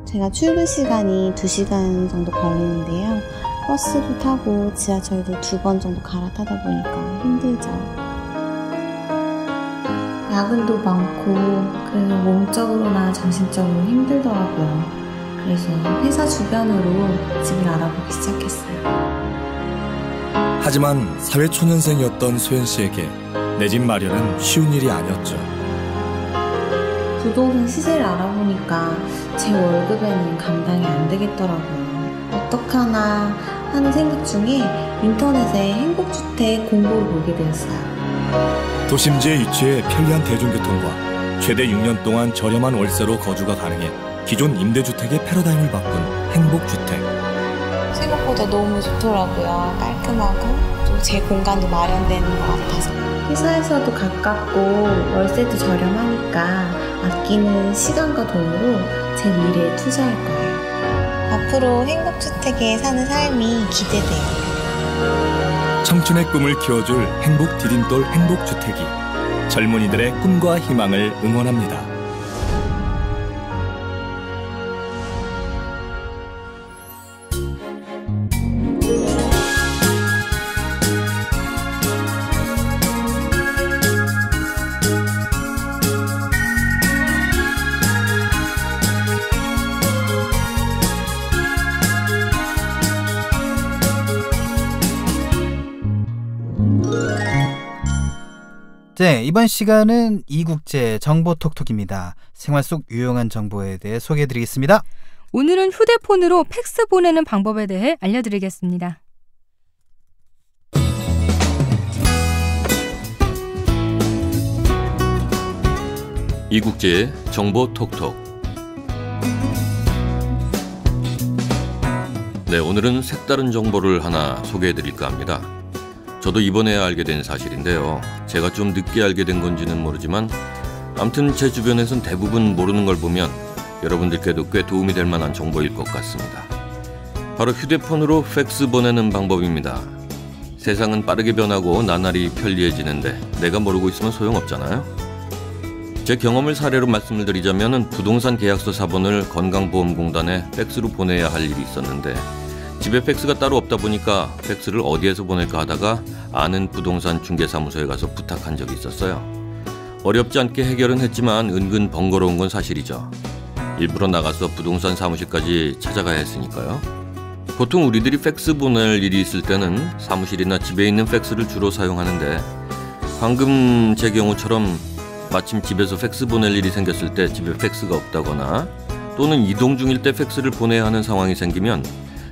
제가 출근 시간이 2시간 정도 걸리는데요. 버스도 타고 지하철도 2번 정도 갈아타다 보니까 힘들죠. 야근도 많고 그래서 몸적으로나 정신적으로 힘들더라고요. 그래서 회사 주변으로 집을 알아보기 시작했어요. 하지만 사회초년생이었던 소연 씨에게 내 집 마련은 쉬운 일이 아니었죠. 부동산 시세를 알아보니까 제 월급에는 감당이 안 되겠더라고요. 어떡하나 하는 생각 중에 인터넷에 행복주택 공고를 보게 되었어요. 도심지에 위치해 편리한 대중교통과 최대 6년 동안 저렴한 월세로 거주가 가능해 기존 임대주택의 패러다임을 바꾼 행복주택. 생각보다 너무 좋더라고요. 깔끔하고 또 제 공간도 마련되는 것 같아서. 회사에서도 가깝고 월세도 저렴하니까 아끼는 시간과 돈으로 제 미래에 투자할 거예요. 앞으로 행복주택에 사는 삶이 기대돼요. 청춘의 꿈을 키워줄 행복 디딤돌 행복주택이 젊은이들의 꿈과 희망을 응원합니다. 네, 이번 시간은 이국제 정보톡톡입니다. 생활 속 유용한 정보에 대해 소개해드리겠습니다. 오늘은 휴대폰으로 팩스 보내는 방법에 대해 알려드리겠습니다. 이국제의 정보톡톡. 네, 오늘은 색다른 정보를 하나 소개해드릴까 합니다. 저도 이번에야 알게 된 사실인데요. 제가 좀 늦게 알게 된 건지는 모르지만 아무튼 제 주변에선 대부분 모르는 걸 보면 여러분들께도 꽤 도움이 될 만한 정보일 것 같습니다. 바로 휴대폰으로 팩스 보내는 방법입니다. 세상은 빠르게 변하고 나날이 편리해지는데 내가 모르고 있으면 소용없잖아요. 제 경험을 사례로 말씀을 드리자면 부동산 계약서 사본을 건강보험공단에 팩스로 보내야 할 일이 있었는데 집에 팩스가 따로 없다 보니까 팩스를 어디에서 보낼까 하다가 아는 부동산 중개사무소에 가서 부탁한 적이 있었어요. 어렵지 않게 해결은 했지만 은근 번거로운 건 사실이죠. 일부러 나가서 부동산 사무실까지 찾아가야 했으니까요. 보통 우리들이 팩스 보낼 일이 있을 때는 사무실이나 집에 있는 팩스를 주로 사용하는데 방금 제 경우처럼 마침 집에서 팩스 보낼 일이 생겼을 때 집에 팩스가 없다거나 또는 이동 중일 때 팩스를 보내야 하는 상황이 생기면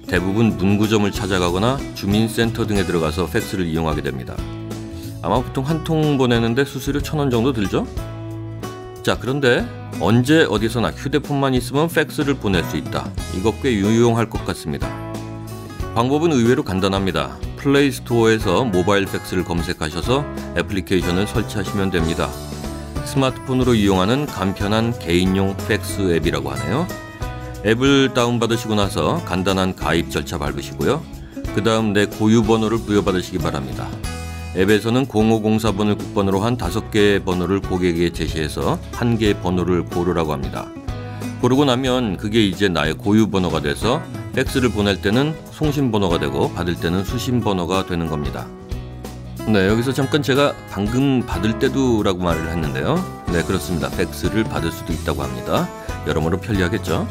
대부분 문구점을 찾아가거나 주민센터 등에 들어가서 팩스를 이용하게 됩니다. 아마 보통 한 통 보내는데 수수료 1,000원 정도 들죠? 자, 그런데 언제 어디서나 휴대폰만 있으면 팩스를 보낼 수 있다. 이거 꽤 유용할 것 같습니다. 방법은 의외로 간단합니다. 플레이 스토어에서 모바일 팩스를 검색하셔서 애플리케이션을 설치하시면 됩니다. 스마트폰으로 이용하는 간편한 개인용 팩스 앱이라고 하네요. 앱을 다운받으시고 나서 간단한 가입 절차 밟으시고요. 그 다음 내 고유 번호를 부여받으시기 바랍니다. 앱에서는 0504번을 국번으로 한 5개의 번호를 고객에게 제시해서 1개의 번호를 고르라고 합니다. 고르고 나면 그게 이제 나의 고유 번호가 돼서 팩스를 보낼 때는 송신 번호가 되고 받을 때는 수신 번호가 되는 겁니다. 네, 여기서 잠깐 제가 방금 받을 때도 라고 말을 했는데요. 네, 그렇습니다. 팩스를 받을 수도 있다고 합니다. 여러모로 편리하겠죠?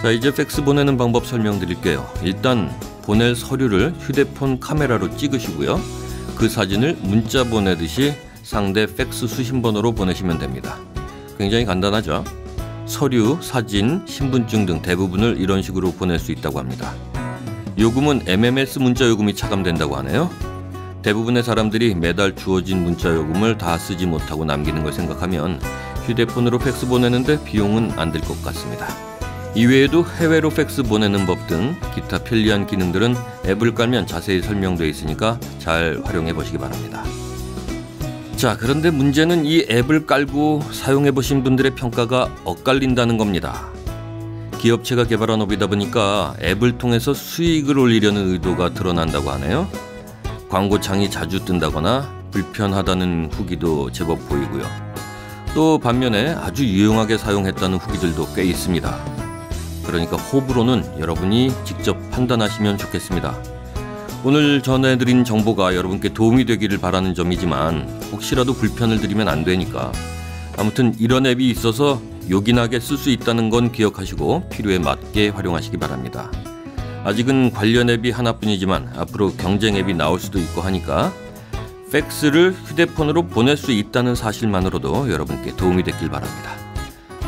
자, 이제 팩스 보내는 방법 설명드릴게요. 일단 보낼 서류를 휴대폰 카메라로 찍으시고요. 그 사진을 문자 보내듯이 상대 팩스 수신 번호로 보내시면 됩니다. 굉장히 간단하죠? 서류, 사진, 신분증 등 대부분을 이런 식으로 보낼 수 있다고 합니다. 요금은 MMS 문자 요금이 차감된다고 하네요. 대부분의 사람들이 매달 주어진 문자 요금을 다 쓰지 못하고 남기는 걸 생각하면 휴대폰으로 팩스 보내는데 비용은 안 들 것 같습니다. 이외에도 해외로 팩스 보내는 법 등 기타 편리한 기능들은 앱을 깔면 자세히 설명되어 있으니까 잘 활용해 보시기 바랍니다. 자, 그런데 문제는 이 앱을 깔고 사용해 보신 분들의 평가가 엇갈린다는 겁니다. 기업체가 개발한 앱이다 보니까 앱을 통해서 수익을 올리려는 의도가 드러난다고 하네요. 광고창이 자주 뜬다거나 불편하다는 후기도 제법 보이고요. 또 반면에 아주 유용하게 사용했다는 후기들도 꽤 있습니다. 그러니까 호불호는 여러분이 직접 판단하시면 좋겠습니다. 오늘 전해드린 정보가 여러분께 도움이 되기를 바라는 점이지만 혹시라도 불편을 드리면 안 되니까 아무튼 이런 앱이 있어서 요긴하게 쓸 수 있다는 건 기억하시고 필요에 맞게 활용하시기 바랍니다. 아직은 관련 앱이 하나뿐이지만 앞으로 경쟁 앱이 나올 수도 있고 하니까 팩스를 휴대폰으로 보낼 수 있다는 사실만으로도 여러분께 도움이 됐길 바랍니다.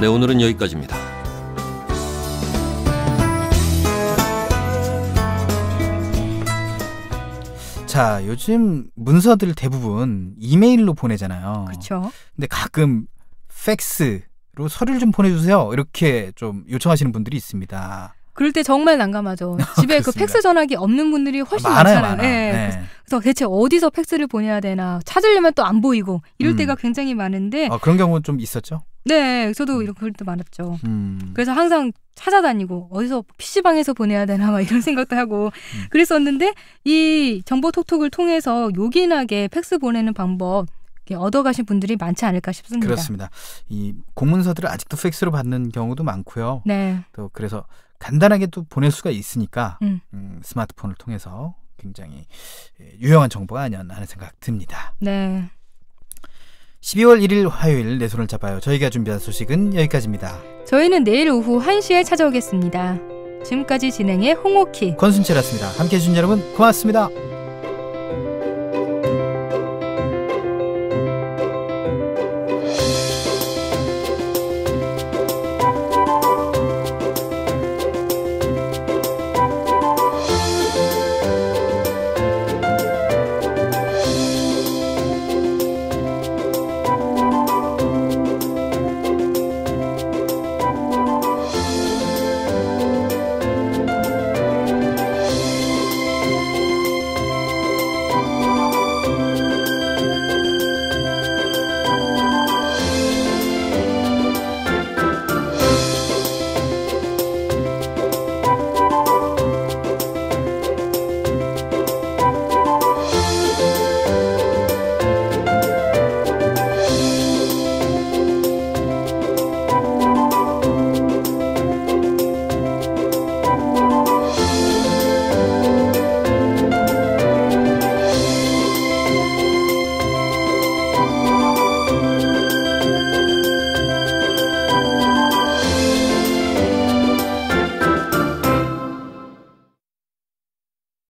네, 오늘은 여기까지입니다. 자, 요즘 문서들 대부분 이메일로 보내잖아요. 그렇죠. 근데 가끔 팩스로 서류를 좀 보내주세요. 이렇게 좀 요청하시는 분들이 있습니다. 그럴 때 정말 난감하죠. 집에 그 팩스 전화기 없는 분들이 훨씬 많아요, 많잖아요. 많아요. 네. 네. 그래서 대체 어디서 팩스를 보내야 되나 찾으려면 또 안 보이고 이럴 때가 굉장히 많은데 그런 경우는 좀 있었죠? 네, 저도 이런 그럴 때 많았죠. 그래서 항상 찾아다니고 어디서 PC방에서 보내야 되나 막 이런 생각도 하고 그랬었는데 이 정보톡톡을 통해서 요긴하게 팩스 보내는 방법 얻어가신 분들이 많지 않을까 싶습니다. 그렇습니다. 이 공문서들을 아직도 팩스로 받는 경우도 많고요. 네. 또 그래서 간단하게 또 보낼 수가 있으니까 스마트폰을 통해서 굉장히 유용한 정보가 아니었나 하는 생각 듭니다. 네. 12월 1일 화요일 내 손을 잡아요. 저희가 준비한 소식은 여기까지입니다. 저희는 내일 오후 1시에 찾아오겠습니다. 지금까지 진행의 홍옥희, 권순철이었습니다. 함께해 주신 여러분 고맙습니다.